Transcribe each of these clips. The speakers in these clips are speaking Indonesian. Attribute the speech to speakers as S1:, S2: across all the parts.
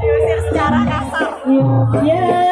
S1: Diusir secara kasar.
S2: Yeah.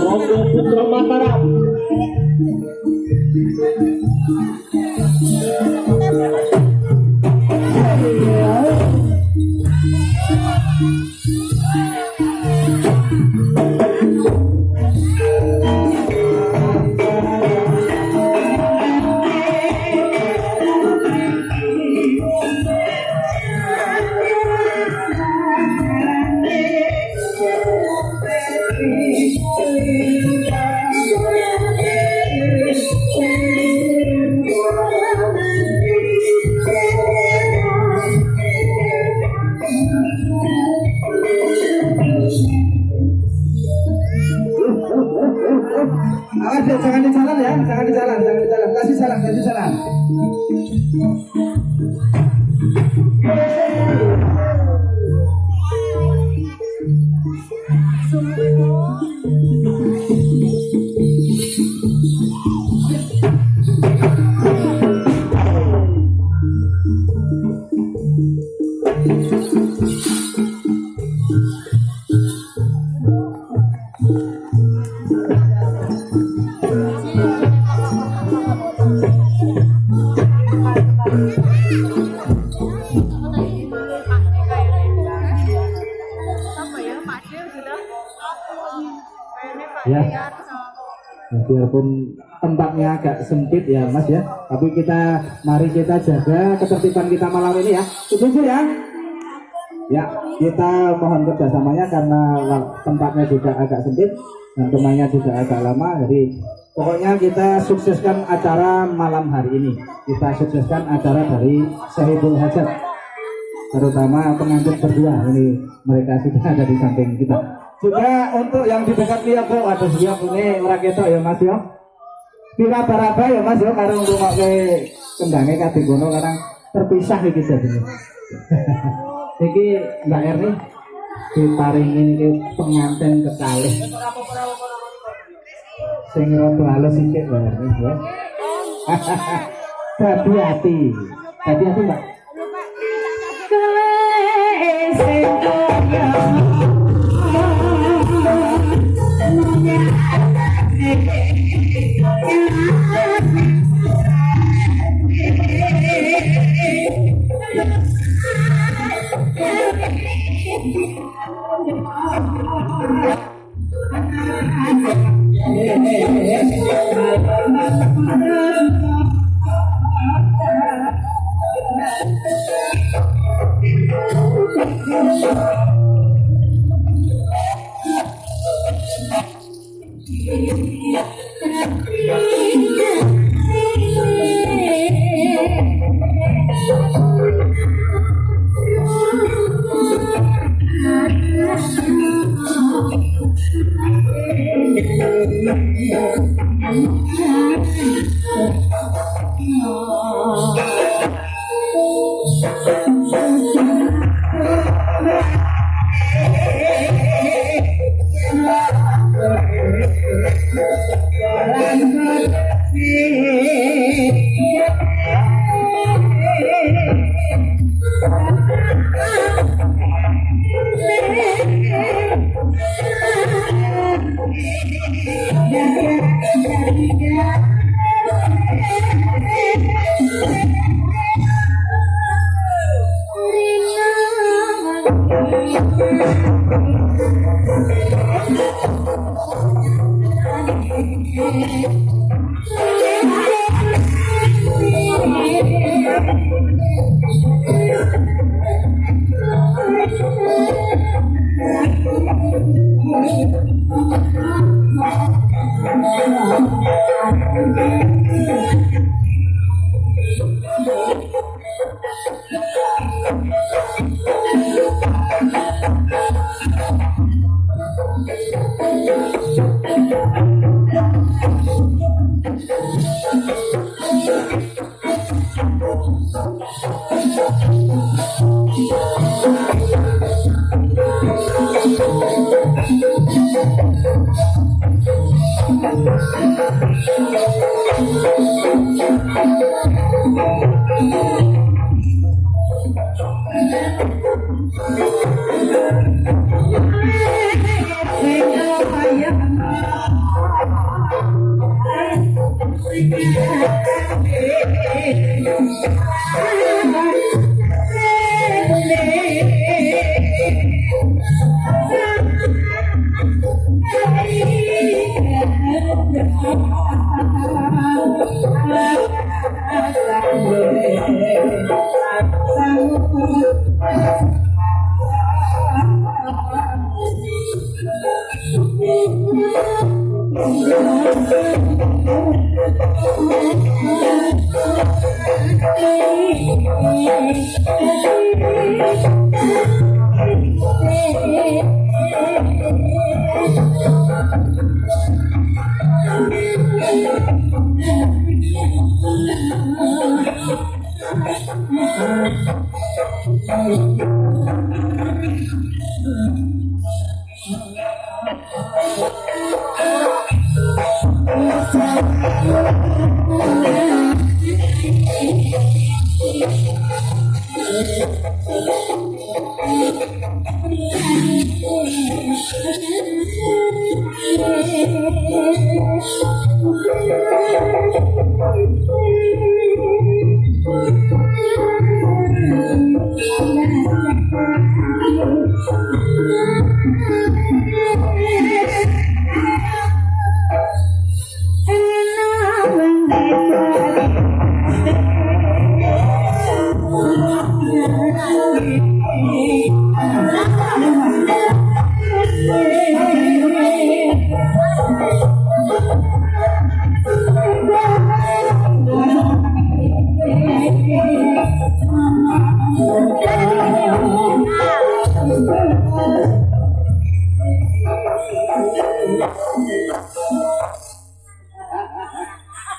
S2: Rondo Putra Mataram.
S3: Awas ya, jangan di jalan ya, jangan di jalan, kasih salam, kasih salam. Ya, biarpun tempatnya agak sempit ya Mas ya, tapi mari kita jaga ketertiban kita malam ini ya. Setuju ya? Ya, kita mohon kerjasamanya karena tempatnya juga agak sempit dan temannya juga agak lama. Jadi pokoknya kita sukseskan acara malam hari ini. Kita sukseskan acara dari Sahibul Hajat, terutama pengantin berdua ini, mereka sudah ada di samping kita. Juga untuk yang di dekat dia kok ada siap ini orang ketok ya Mas ya. Diraba-raba ya Mas ya, karo ngrungokke kendangnya kadhe ngono kadang terpisah iki jadinya. Iki Mbak Erni diparingi iki pengantin kekalih. Sing rada halus sithik Mbak Erni ya. Hati-hati. Hati-hati Mbak.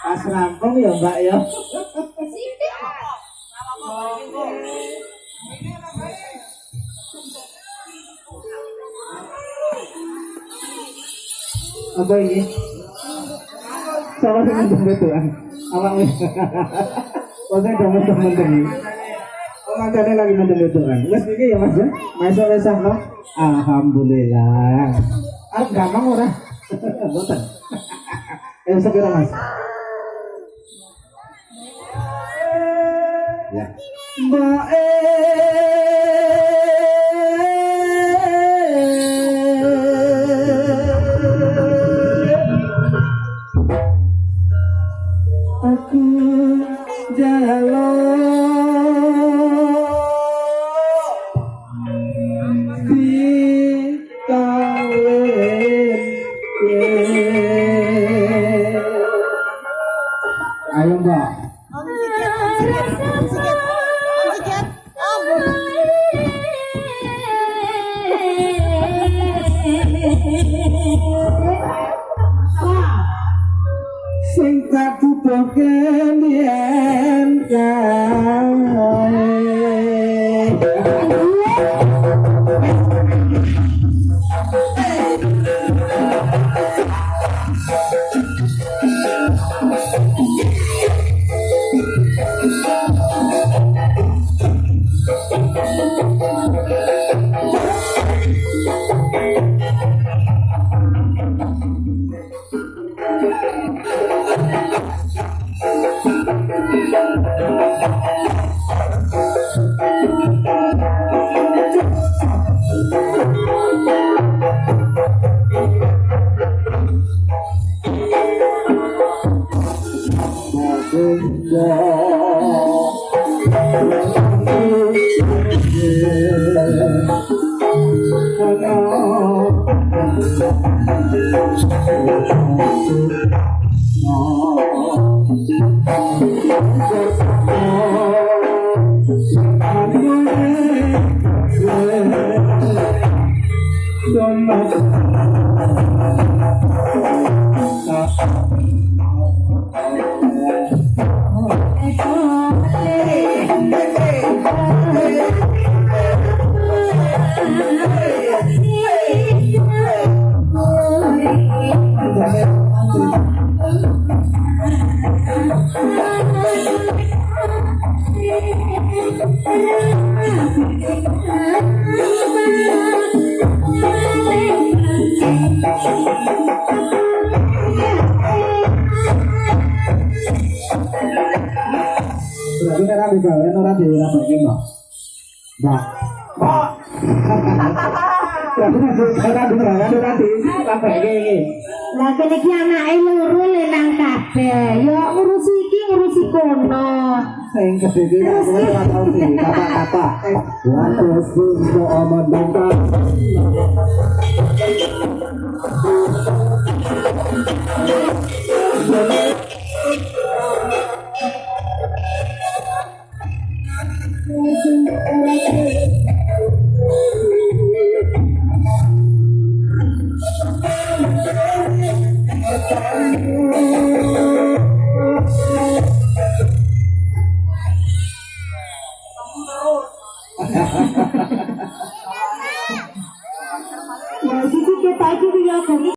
S3: Pas rampung ya Mbak ya. Apa ini? Sama dengan jembetuan. Apa ini? Maksudnya teman-teman ini. Makanya lagi jembetuan. Wes ini ya Mas ya. Mas wes apa? Alhamdulillah. Arep gampang ora? Boten. Segera Mas. Ya. Mbak aku jalo di kawin. Ayo Mbak. Sing tak butuhke yen kae. Berarti ora digawe ora dirabake kok. Mbak. Berarti ora digawe ora dirabake iki.
S1: Lah kene iki anake loro lenang kabeh. Ya ngurusi iki ngurusi kono.
S3: Sing gede iki ora tau di kata-kata. Waduh, sing omong dongkak.
S1: Ya sisi kita iki ya